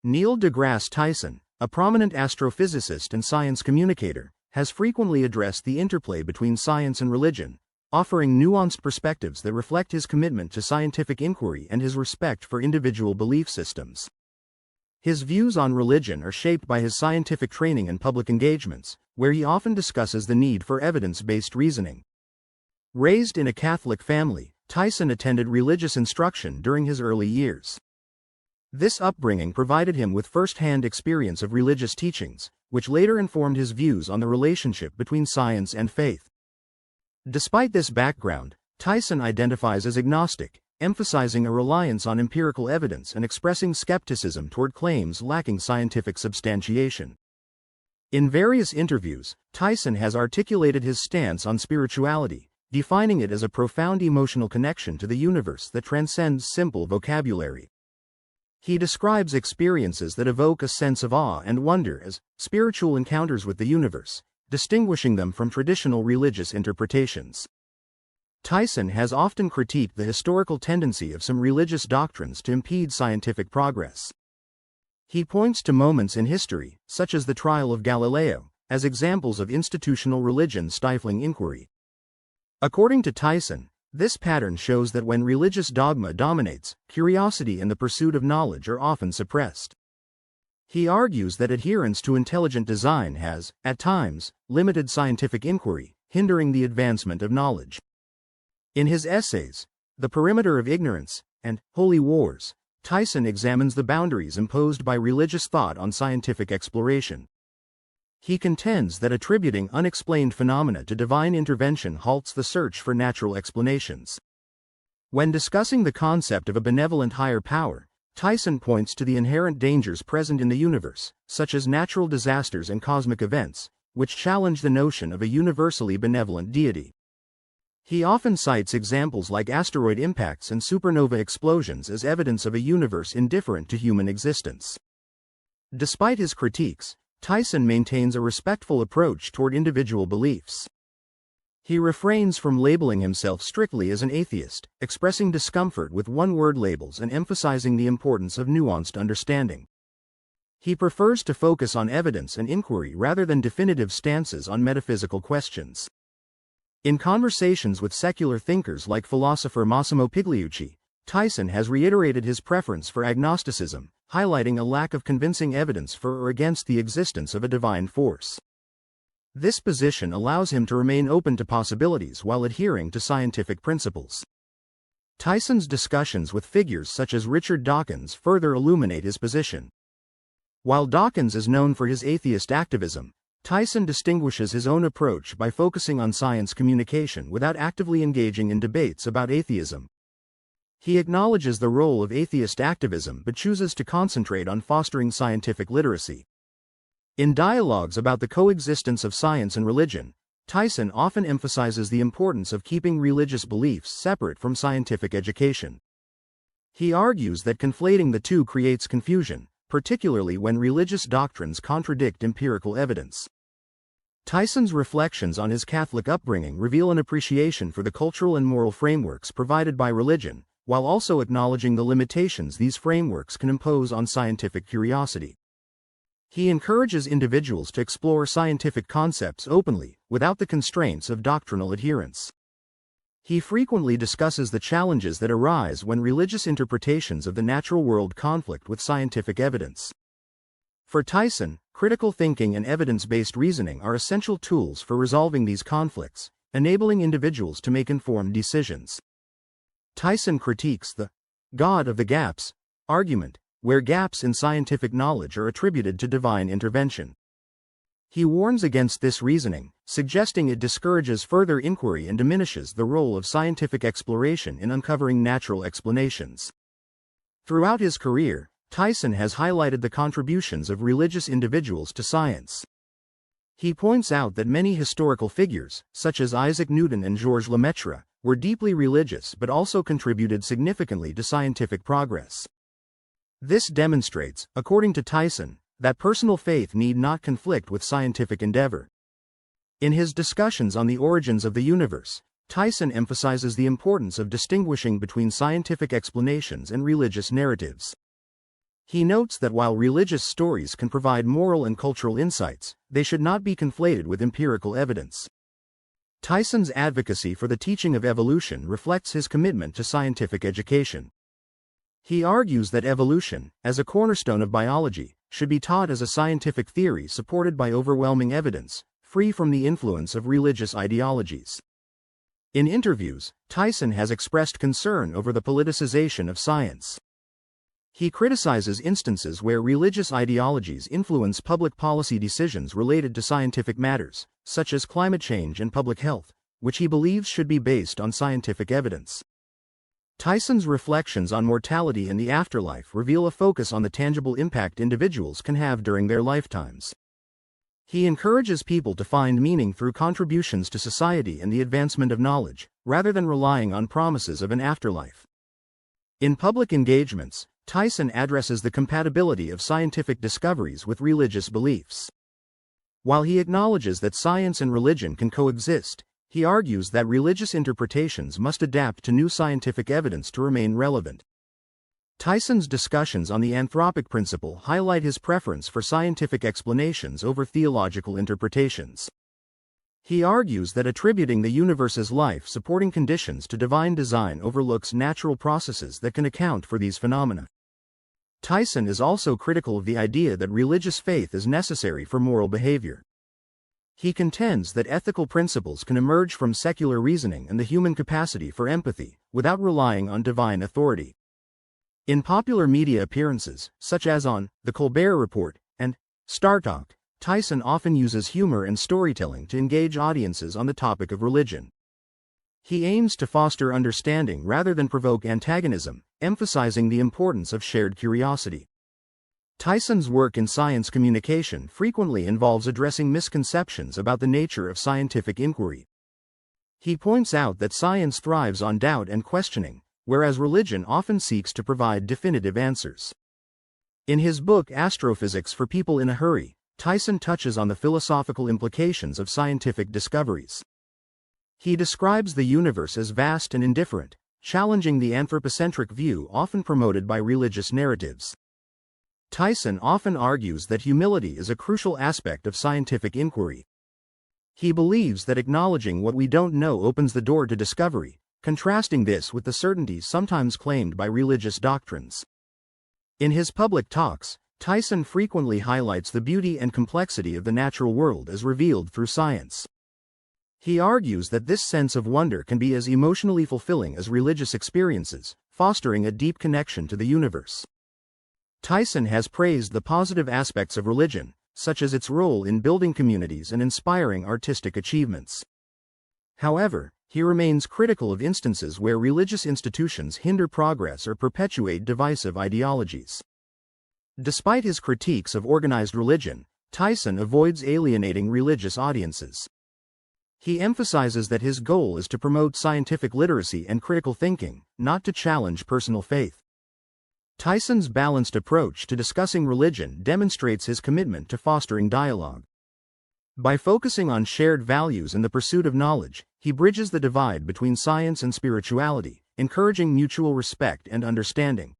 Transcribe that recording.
Neil deGrasse Tyson, a prominent astrophysicist and science communicator, has frequently addressed the interplay between science and religion, offering nuanced perspectives that reflect his commitment to scientific inquiry and his respect for individual belief systems. His views on religion are shaped by his scientific training and public engagements, where he often discusses the need for evidence-based reasoning. Raised in a Catholic family, Tyson attended religious instruction during his early years. This upbringing provided him with first-hand experience of religious teachings, which later informed his views on the relationship between science and faith. Despite this background, Tyson identifies as agnostic, emphasizing a reliance on empirical evidence and expressing skepticism toward claims lacking scientific substantiation. In various interviews, Tyson has articulated his stance on spirituality, defining it as a profound emotional connection to the universe that transcends simple vocabulary. He describes experiences that evoke a sense of awe and wonder as spiritual encounters with the universe, distinguishing them from traditional religious interpretations. Tyson has often critiqued the historical tendency of some religious doctrines to impede scientific progress. He points to moments in history, such as the trial of Galileo, as examples of institutional religion stifling inquiry. According to Tyson, this pattern shows that when religious dogma dominates, curiosity and the pursuit of knowledge are often suppressed. He argues that adherence to intelligent design has, at times, limited scientific inquiry, hindering the advancement of knowledge. In his essays, The Perimeter of Ignorance and Holy Wars, Tyson examines the boundaries imposed by religious thought on scientific exploration. He contends that attributing unexplained phenomena to divine intervention halts the search for natural explanations. When discussing the concept of a benevolent higher power, Tyson points to the inherent dangers present in the universe, such as natural disasters and cosmic events, which challenge the notion of a universally benevolent deity. He often cites examples like asteroid impacts and supernova explosions as evidence of a universe indifferent to human existence. Despite his critiques, Tyson maintains a respectful approach toward individual beliefs. He refrains from labeling himself strictly as an atheist, expressing discomfort with one-word labels and emphasizing the importance of nuanced understanding. He prefers to focus on evidence and inquiry rather than definitive stances on metaphysical questions. In conversations with secular thinkers like philosopher Massimo Pigliucci, Tyson has reiterated his preference for agnosticism, highlighting a lack of convincing evidence for or against the existence of a divine force. This position allows him to remain open to possibilities while adhering to scientific principles. Tyson's discussions with figures such as Richard Dawkins further illuminate his position. While Dawkins is known for his atheist activism, Tyson distinguishes his own approach by focusing on science communication without actively engaging in debates about atheism. He acknowledges the role of atheist activism but chooses to concentrate on fostering scientific literacy. In dialogues about the coexistence of science and religion, Tyson often emphasizes the importance of keeping religious beliefs separate from scientific education. He argues that conflating the two creates confusion, particularly when religious doctrines contradict empirical evidence. Tyson's reflections on his Catholic upbringing reveal an appreciation for the cultural and moral frameworks provided by religion, while also acknowledging the limitations these frameworks can impose on scientific curiosity. He encourages individuals to explore scientific concepts openly, without the constraints of doctrinal adherence. He frequently discusses the challenges that arise when religious interpretations of the natural world conflict with scientific evidence. For Tyson, critical thinking and evidence-based reasoning are essential tools for resolving these conflicts, enabling individuals to make informed decisions. Tyson critiques the God of the gaps argument, where gaps in scientific knowledge are attributed to divine intervention. He warns against this reasoning, suggesting it discourages further inquiry and diminishes the role of scientific exploration in uncovering natural explanations. Throughout his career, Tyson has highlighted the contributions of religious individuals to science. He points out that many historical figures, such as Isaac Newton and Georges Lemaitre, were deeply religious but also contributed significantly to scientific progress. This demonstrates, according to Tyson, that personal faith need not conflict with scientific endeavor. In his discussions on the origins of the universe, Tyson emphasizes the importance of distinguishing between scientific explanations and religious narratives. He notes that while religious stories can provide moral and cultural insights, they should not be conflated with empirical evidence. Tyson's advocacy for the teaching of evolution reflects his commitment to scientific education. He argues that evolution, as a cornerstone of biology, should be taught as a scientific theory supported by overwhelming evidence, free from the influence of religious ideologies. In interviews, Tyson has expressed concern over the politicization of science. He criticizes instances where religious ideologies influence public policy decisions related to scientific matters, such as climate change and public health, which he believes should be based on scientific evidence. Tyson's reflections on mortality and the afterlife reveal a focus on the tangible impact individuals can have during their lifetimes. He encourages people to find meaning through contributions to society and the advancement of knowledge, rather than relying on promises of an afterlife. In public engagements, Tyson addresses the compatibility of scientific discoveries with religious beliefs. While he acknowledges that science and religion can coexist, he argues that religious interpretations must adapt to new scientific evidence to remain relevant. Tyson's discussions on the anthropic principle highlight his preference for scientific explanations over theological interpretations. He argues that attributing the universe's life-supporting conditions to divine design overlooks natural processes that can account for these phenomena. Tyson is also critical of the idea that religious faith is necessary for moral behavior. He contends that ethical principles can emerge from secular reasoning and the human capacity for empathy, without relying on divine authority. In popular media appearances, such as on The Colbert Report and Star Talk, Tyson often uses humor and storytelling to engage audiences on the topic of religion. He aims to foster understanding rather than provoke antagonism, emphasizing the importance of shared curiosity. Tyson's work in science communication frequently involves addressing misconceptions about the nature of scientific inquiry. He points out that science thrives on doubt and questioning, whereas religion often seeks to provide definitive answers. In his book Astrophysics for People in a Hurry, Tyson touches on the philosophical implications of scientific discoveries. He describes the universe as vast and indifferent, challenging the anthropocentric view often promoted by religious narratives. Tyson often argues that humility is a crucial aspect of scientific inquiry. He believes that acknowledging what we don't know opens the door to discovery, contrasting this with the certainty sometimes claimed by religious doctrines. In his public talks, Tyson frequently highlights the beauty and complexity of the natural world as revealed through science. He argues that this sense of wonder can be as emotionally fulfilling as religious experiences, fostering a deep connection to the universe. Tyson has praised the positive aspects of religion, such as its role in building communities and inspiring artistic achievements. However, he remains critical of instances where religious institutions hinder progress or perpetuate divisive ideologies. Despite his critiques of organized religion, Tyson avoids alienating religious audiences. He emphasizes that his goal is to promote scientific literacy and critical thinking, not to challenge personal faith. Tyson's balanced approach to discussing religion demonstrates his commitment to fostering dialogue. By focusing on shared values and the pursuit of knowledge, he bridges the divide between science and spirituality, encouraging mutual respect and understanding.